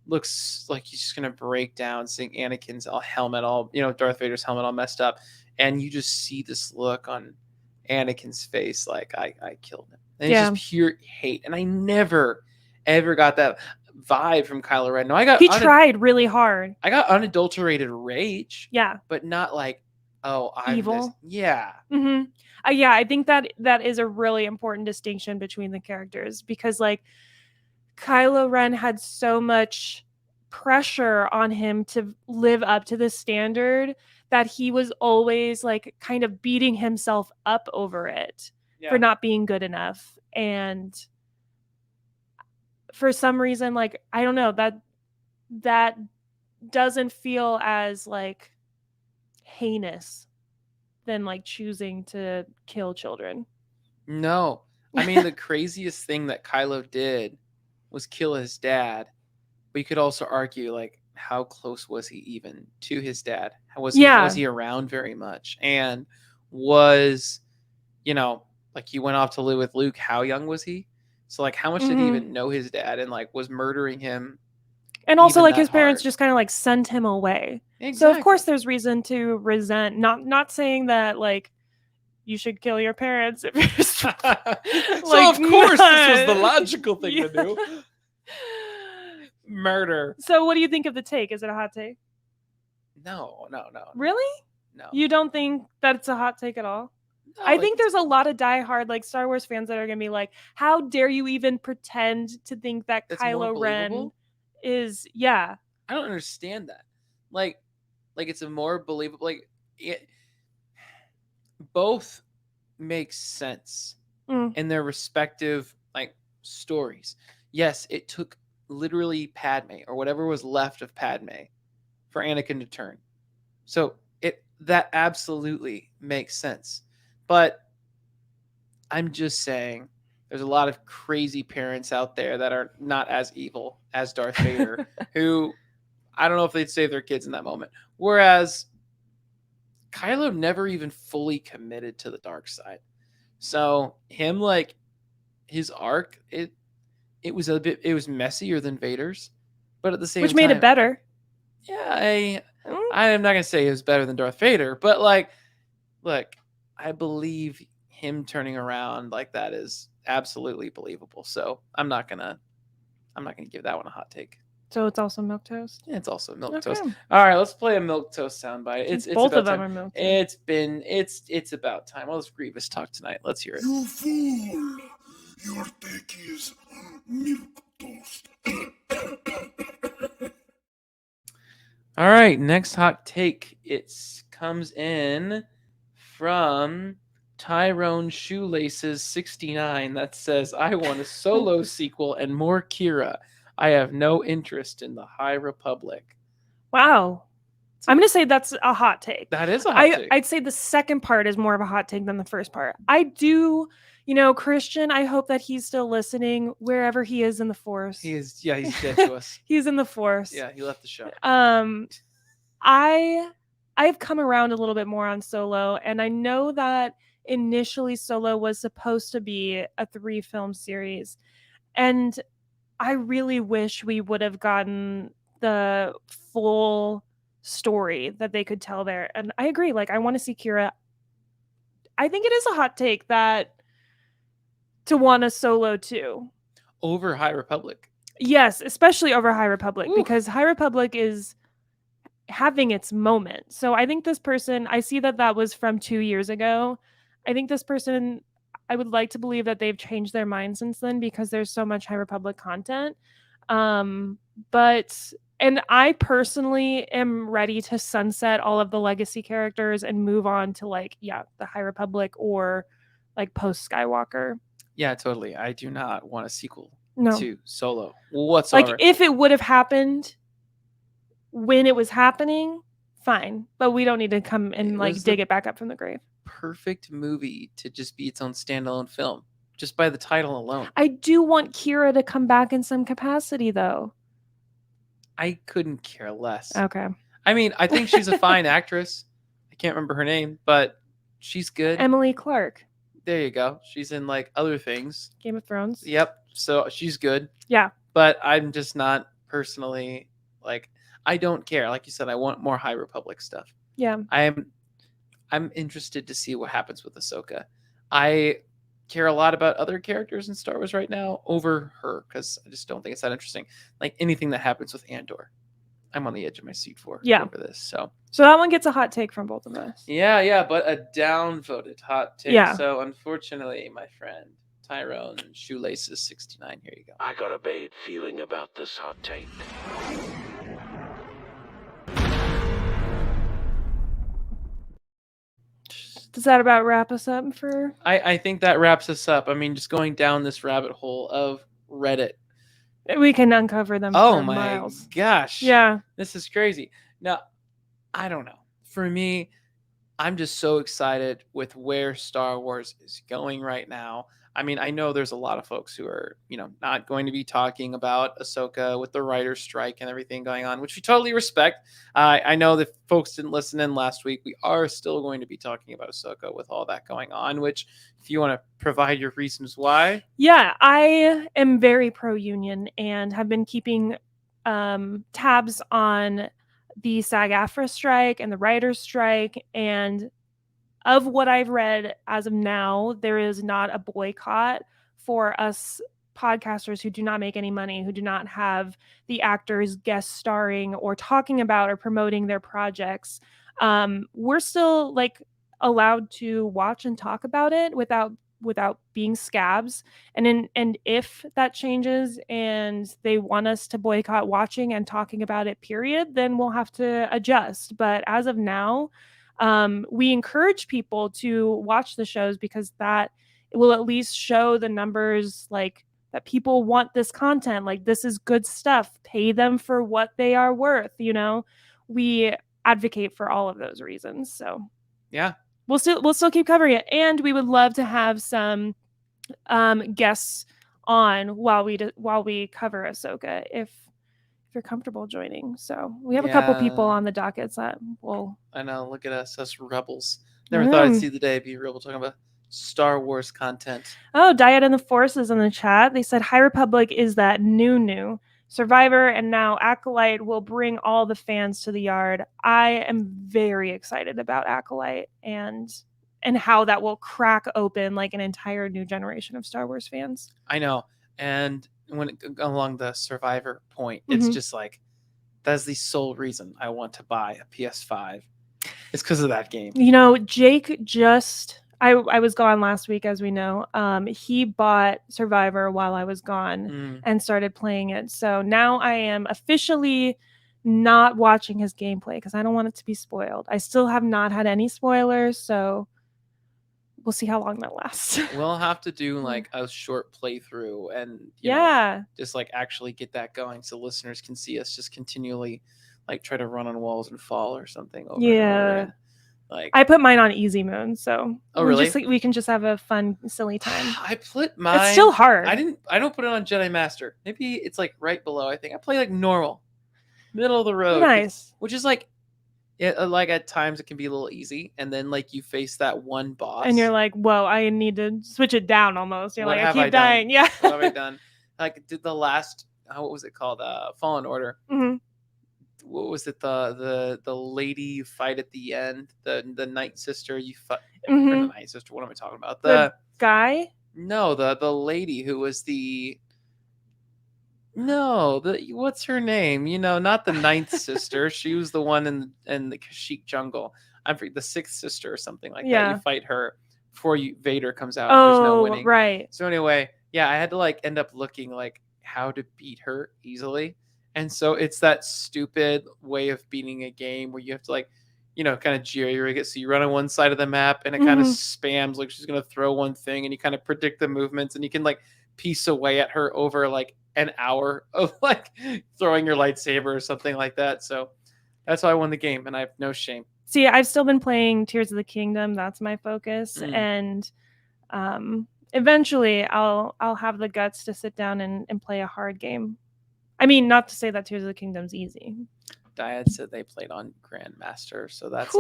S1: looks like he's just gonna break down, seeing Anakin's helmet all, Darth Vader's helmet all messed up, and you just see this look on Anakin's face, I killed him, and it's just pure hate. And I never ever got that. vibe from Kylo Ren. No, I got
S2: He tried really hard.
S1: I got unadulterated rage.
S2: Yeah.
S1: But not like, oh, I'm
S2: Evil.
S1: this. Yeah.
S2: Mm-hmm. Yeah, I think that is a really important distinction between the characters, because like Kylo Ren had so much pressure on him to live up to the standard that he was always like kind of beating himself up over it for not being good enough. And for some reason, like, I don't know, that doesn't feel as like heinous than like choosing to kill children.
S1: No. I mean, the craziest thing that Kylo did was kill his dad. But you could also argue, like, how close was he even to his dad? Was he around very much? And was, like, he went off to live with Luke. How young was he? So, like, how much did he even know his dad? And, like, was murdering him?
S2: And also, like, his parents just kind of, like, sent him away.
S1: Exactly.
S2: So, of course, there's reason to resent. Not saying that, like, you should kill your parents if you're
S1: so, of course, this was the logical thing to do. Murder.
S2: So what do you think of the take? Is it a hot take?
S1: No.
S2: Really?
S1: No.
S2: You don't think that it's a hot take at all? No, I think there's a lot of diehard like Star Wars fans that are gonna be like, how dare you even pretend to think that Kylo Ren is I
S1: don't understand that. Like it's a more believable, like, it both make sense in their respective like stories. Yes, it took literally Padme or whatever was left of Padme for Anakin to turn. So that absolutely makes sense. But I'm just saying there's a lot of crazy parents out there that are not as evil as Darth Vader who I don't know if they'd save their kids in that moment. Whereas Kylo never even fully committed to the dark side. So him, like, his arc, it was messier than Vader's, but at the same time,
S2: which made it better.
S1: Yeah, I'm not gonna say it was better than Darth Vader, but like, look, I believe him turning around like that is absolutely believable. So I'm not gonna give that one a hot take.
S2: So it's also milquetoast?
S1: Yeah, it's also milquetoast. All right, let's play a milquetoast soundbite. It's
S2: both
S1: about
S2: of them
S1: time.
S2: are milquetoast.
S1: It's about time. Let's Grievous talk tonight. Let's hear it.
S3: You fool! Your take is milquetoast.
S1: All right, next hot take. It comes in from Tyrone Shoelaces 69 that says, I want a Solo sequel and more Kira. I have no interest in the High Republic.
S2: Wow. I'm going to say that's a hot take.
S1: That is a hot take.
S2: I'd say the second part is more of a hot take than the first part. I do, Christian, I hope that he's still listening wherever he is in the Force.
S1: He is, yeah, he's dead to us.
S2: He's in the Force.
S1: Yeah, he left the show.
S2: I've come around a little bit more on Solo, and I know that initially Solo was supposed to be a 3-film series, and I really wish we would have gotten the full story that they could tell there. And I agree, like, I want to see Kira. I think it is a hot take that to want a Solo too.
S1: Over High Republic.
S2: Yes, especially over High Republic. Ooh. Because High Republic is having its moment. So I think this person, I see that was from 2 years ago. I think this person, I would like to believe that they've changed their mind since then because there's so much High Republic content. And I personally am ready to sunset all of the legacy characters and move on to the High Republic or like post Skywalker.
S1: Yeah, totally. I do not want a sequel
S2: to
S1: Solo whatsoever.
S2: Like if it would have happened when it was happening, fine. But we don't need to come and dig it back up from the grave.
S1: Perfect movie to just be its own standalone film, just by the title alone.
S2: I do want Kira to come back in some capacity, though.
S1: I couldn't care less.
S2: Okay.
S1: I mean, I think she's a fine actress. I can't remember her name, but she's good.
S2: Emily Clark.
S1: There you go. She's in other things.
S2: Game of Thrones.
S1: Yep. So she's good.
S2: Yeah.
S1: But I'm just not personally I don't care. Like you said, I want more High Republic stuff.
S2: Yeah.
S1: I'm interested to see what happens with Ahsoka. I care a lot about other characters in Star Wars right now over her, because I just don't think it's that interesting. Like anything that happens with Andor, I'm on the edge of my seat for over this. So
S2: that one gets a hot take from both of us.
S1: yeah, but a downvoted hot take.
S2: Yeah.
S1: So unfortunately, my friend Tyrone Shoelaces 69, here you go.
S4: I got a bad feeling about this hot take.
S2: Does that about wrap us up for?
S1: I think that wraps us up. I mean, just going down this rabbit hole of Reddit.
S2: We can uncover them for miles.
S1: Gosh.
S2: Yeah.
S1: This is crazy. Now, I don't know. For me, I'm just so excited with where Star Wars is going right now. I mean, I know there's a lot of folks who are, not going to be talking about Ahsoka with the writer's strike and everything going on, which we totally respect. I know that folks didn't listen in last week. We are still going to be talking about Ahsoka with all that going on, which if you want to provide your reasons why.
S2: Yeah, I am very pro-union and have been keeping tabs on the SAG-AFTRA strike and the writer's strike, and of what I've read as of now, there is not a boycott for us podcasters who do not make any money, who do not have the actors guest starring or talking about or promoting their projects. We're still allowed to watch and talk about it without being scabs. And if that changes and they want us to boycott watching and talking about it, period, then we'll have to adjust. But as of now, we encourage people to watch the shows because that will at least show the numbers that people want this content. This is good stuff. Pay them for what they are worth. We advocate for all of those reasons. So
S1: yeah,
S2: we'll still keep covering it, and we would love to have some guests on while we cover Ahsoka if you're comfortable joining. So we have a couple people on the dockets that will.
S1: I know. Look at us rebels. Never thought I'd see the day be rebel talking about Star Wars content.
S2: Oh, Diet and the Force is in the chat. They said High Republic is that new. Survivor and now Acolyte will bring all the fans to the yard. I am very excited about Acolyte and how that will crack open an entire new generation of Star Wars fans.
S1: I know. And when along the Survivor point, it's just that's the sole reason I want to buy a PS5. It's because of that game.
S2: Jake just I was gone last week, as we know. He bought Survivor while I was gone and started playing it. So now I am officially not watching his gameplay because I don't want it to be spoiled. I still have not had any spoilers, so we'll see how long that lasts.
S1: We'll have to do a short playthrough and just actually get that going so listeners can see us just continually try to run on walls and fall or something over and over. And,
S2: I put mine on easy mode, so
S1: really?
S2: We can just have a fun, silly time.
S1: I put mine.
S2: It's still hard.
S1: I don't put it on Jedi Master. Maybe it's right below. I think I play normal, middle of the road.
S2: Nice.
S1: Which is at times it can be a little easy, and then you face that one boss,
S2: and you're like, "Whoa, I need to switch it down." Almost, you're I keep
S1: dying.
S2: Done? Yeah.
S1: What have I done? Did the last? What was it called? Fallen Order.
S2: Mm-hmm.
S1: What was it? The lady you fight at the end, the Night Sister you fight.
S2: Mm-hmm.
S1: The Night Sister. What am I talking about?
S2: The guy?
S1: No, the lady who was the. No, what's her name? Not the ninth sister. She was the one in the Kashyyyk jungle. I'm the sixth sister or something like that. You fight her before Vader comes out. There's no winning.
S2: Right.
S1: So anyway, I had to end up looking how to beat her easily. And so it's that stupid way of beating a game where you have to kind of jerry-rig it. So you run on one side of the map and it kind of spams she's going to throw one thing and you kind of predict the movements and you can piece away at her over an hour of throwing your lightsaber or something like that. So that's how I won the game and I have no shame.
S2: See, I've still been playing Tears of the Kingdom. That's my focus. And eventually I'll have the guts to sit down and play a hard game. I mean, not to say that Tears of the Kingdom's easy.
S1: Dyad said they played on Grandmaster, so that's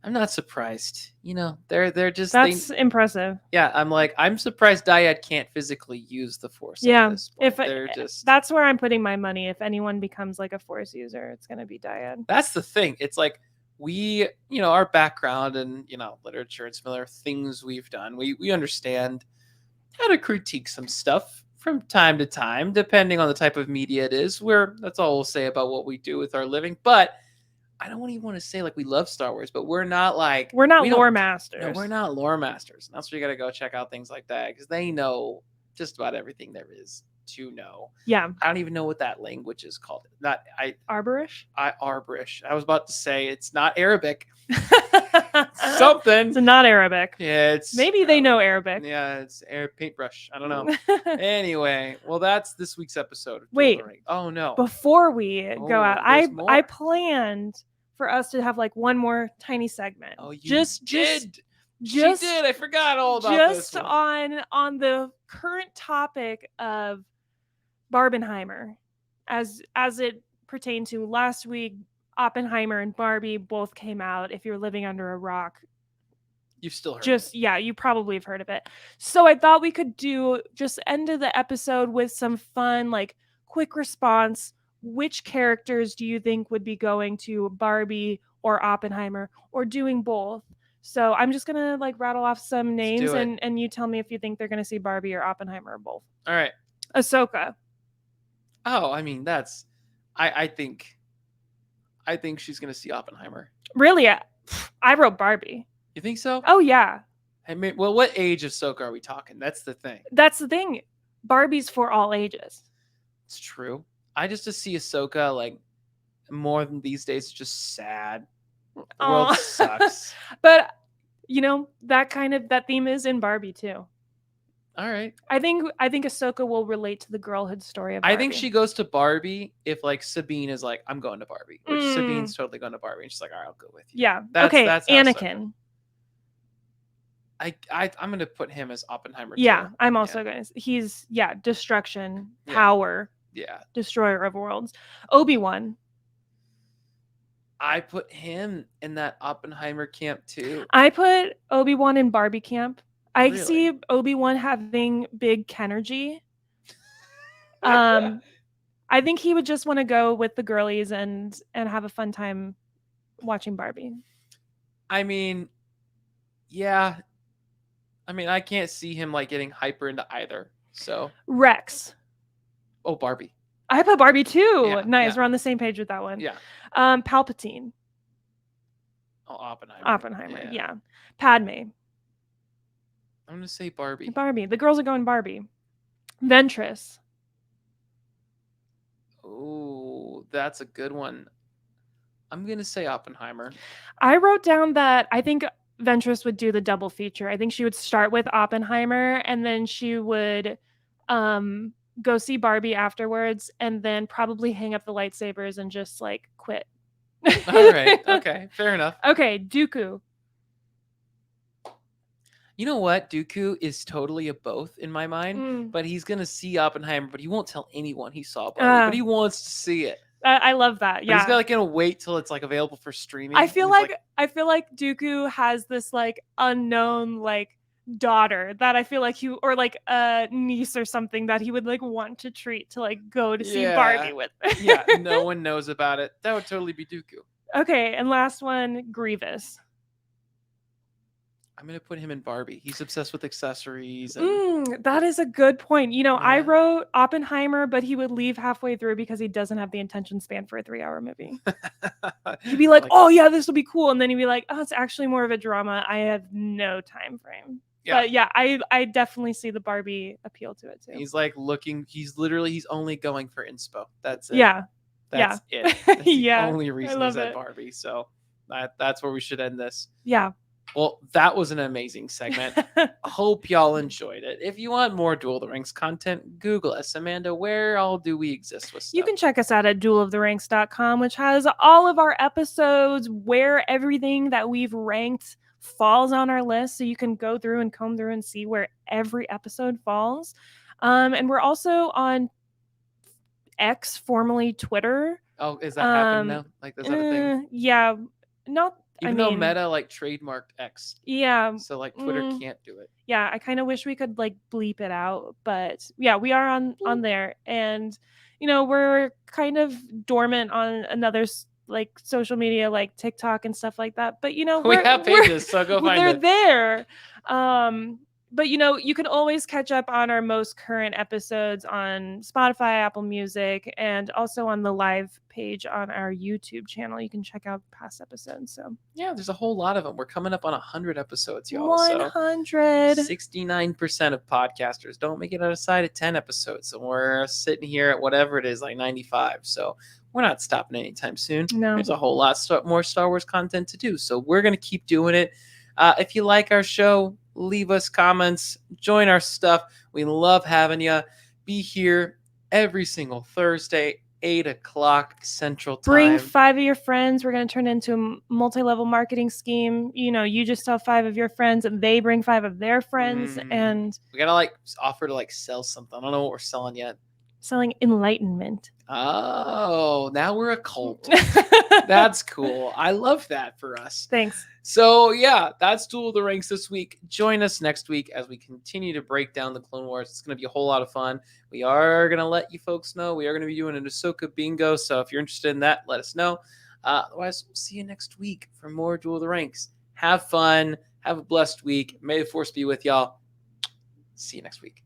S1: I'm not surprised. They're just
S2: that's impressive.
S1: Yeah, I'm surprised Dyad can't physically use the Force.
S2: Yeah,
S1: if they're just
S2: that's where I'm putting my money. If anyone becomes a Force user, it's gonna be Dyad.
S1: That's the thing. It's we, our background and, literature and some other things we've done, we understand how to critique some stuff from time to time, depending on the type of media it is. That's all we'll say about what we do with our living. But I don't even want to say like we love Star Wars, but we're not like
S2: We're not
S1: we
S2: lore
S1: don't-
S2: masters.
S1: No, we're not lore masters. And that's where you got to go check out things like that because they know just about everything there is to know.
S2: Yeah.
S1: I don't even know what that language is called. Not
S2: Arborish?
S1: Arborish. I was about to say it's not Arabic. Something.
S2: It's not Arabic.
S1: Yeah, it's
S2: Maybe they know Arabic.
S1: Yeah, it's paintbrush. I don't know. Anyway, well, that's this week's episode. Of
S2: Wait.
S1: Duel of the Ring. Oh no.
S2: Before we go out,
S1: there's
S2: I
S1: more.
S2: planned for us to have like one more tiny segment.
S1: Oh, you
S2: just
S1: did.
S2: Just
S1: she did. I forgot all about
S2: just
S1: this one.
S2: on the current topic of Barbenheimer, as it pertained to last week. Oppenheimer and Barbie both came out. If you're living under a rock,
S1: You've still heard.
S2: You probably have heard of it. So I thought we could do just end of the episode with some fun, like quick response. Which characters do you think would be going to Barbie or Oppenheimer or doing both? So I'm just gonna like rattle off some names and you tell me if you think they're gonna see Barbie or Oppenheimer or both.
S1: All right.
S2: Ahsoka.
S1: Oh, I mean that's. I think she's gonna see Oppenheimer.
S2: Really? I wrote Barbie.
S1: You think so?
S2: Oh yeah.
S1: I mean, well, what age of Ahsoka are we talking? That's the thing.
S2: That's the thing. Barbie's for all ages.
S1: It's true. I just to see Ahsoka like more than these days. It's just sad. The world sucks.
S2: But that theme is in Barbie too.
S1: All right.
S2: I think Ahsoka will relate to the girlhood story of Barbie.
S1: I think she goes to Barbie if like Sabine is like, I'm going to Barbie. Which Sabine's totally going to Barbie. And she's like, all right, I'll go with you.
S2: Yeah.
S1: That's how
S2: Anakin.
S1: I'm gonna put him as Oppenheimer too.
S2: Yeah, I'm also going to. He's destruction, power.
S1: Yeah.
S2: Destroyer of worlds. Obi-Wan.
S1: I put him in that Oppenheimer camp too.
S2: I put Obi-Wan in Barbie camp. I
S1: Really?
S2: see Obi-Wan having big Kenergy. I think he would just want to go with the girlies and have a fun time watching Barbie.
S1: I mean, yeah. I mean, I can't see him like getting hyper into either. So
S2: Rex.
S1: Oh, Barbie.
S2: I put Barbie too.
S1: Yeah,
S2: nice.
S1: yeah.
S2: We're on the same page with that one.
S1: Yeah.
S2: Palpatine.
S1: Oh, Oppenheimer.
S2: Oppenheimer. Yeah. Padme.
S1: I'm gonna say Barbie.
S2: Barbie. The girls are going Barbie. Ventress.
S1: Oh, that's a good one. I'm gonna say Oppenheimer.
S2: I wrote down that I think Ventress would do the double feature. I think she would start with Oppenheimer and then she would go see Barbie afterwards and then probably hang up the lightsabers and just like quit.
S1: All right. Okay. Fair enough.
S2: Okay. Dooku.
S1: You know what? Dooku is totally a both in my mind, but he's gonna see Oppenheimer, but he won't tell anyone he saw Barbie, but he wants to see it.
S2: I love that.
S1: But
S2: Yeah.
S1: he's gonna wait till it's like available for streaming.
S2: I feel like Dooku has this like unknown like daughter that I feel like he or like a niece or something that he would like want to treat to like go to see Barbie with.
S1: Yeah, no one knows about it. That would totally be Dooku.
S2: Okay, and last one, Grievous.
S1: I'm gonna put him in Barbie. He's obsessed with accessories. And...
S2: that is a good point. I wrote Oppenheimer, but he would leave halfway through because he doesn't have the attention span for a 3-hour movie. He'd be like, "Oh yeah, this will be cool," and then he'd be like, "Oh, it's actually more of a drama. I have no time frame." Yeah. But yeah, I definitely see the Barbie appeal to it too.
S1: He's like looking. He's only going for inspo. That's it.
S2: Yeah.
S1: That's it. That's the
S2: Yeah.
S1: only reason
S2: I
S1: he's
S2: love
S1: at
S2: it.
S1: Barbie. So that's where we should end this.
S2: Yeah.
S1: Well, that was an amazing segment. Hope y'all enjoyed it. If you want more Duel of the Ranks content, Google us. Amanda, where all do we exist with stuff?
S2: You can check us out at dueloftheranks.com, which has all of our episodes, where everything that we've ranked falls on our list. So you can go through and comb through and see where every episode falls. And we're also on X, formerly Twitter.
S1: Oh, is that happening now? Like, is that a thing?
S2: Yeah. Not...
S1: Even though Meta like trademarked X.
S2: Yeah.
S1: So like Twitter can't do it.
S2: Yeah, I kind of wish we could like bleep it out, but yeah, we are on there, and we're kind of dormant on another like social media, like TikTok and stuff like that. But
S1: We have pages, so go find
S2: they're
S1: it.
S2: there. But you can always catch up on our most current episodes on Spotify, Apple Music, and also on the live page on our YouTube channel. You can check out past episodes. So
S1: Yeah, there's a whole lot of them. We're coming up on 100 episodes, y'all.
S2: 100.
S1: 69% of podcasters don't make it outside of 10 episodes. And we're sitting here at whatever it is, like 95. So we're not stopping anytime soon.
S2: No.
S1: There's a whole lot more Star Wars content to do. So we're going to keep doing it. If you like our show, leave us comments, join our stuff. We love having you. Be here every single Thursday, 8 o'clock Central Time.
S2: Bring 5 of your friends. We're going to turn it into a multi-level marketing scheme. You just tell 5 of your friends and they bring 5 of their friends. And
S1: we got to offer to sell something. I don't know what we're selling yet.
S2: Selling enlightenment.
S1: Oh, now we're a cult. That's cool. I love that for us.
S2: Thanks.
S1: So yeah, that's Duel of the Ranks this week. Join us next week as we continue to break down the Clone Wars. It's going to be a whole lot of fun. We are going to let you folks know. We are going to be doing an Ahsoka bingo. So if you're interested in that, let us know. Otherwise, we'll see you next week for more Duel of the Ranks. Have fun. Have a blessed week. May the Force be with y'all. See you next week.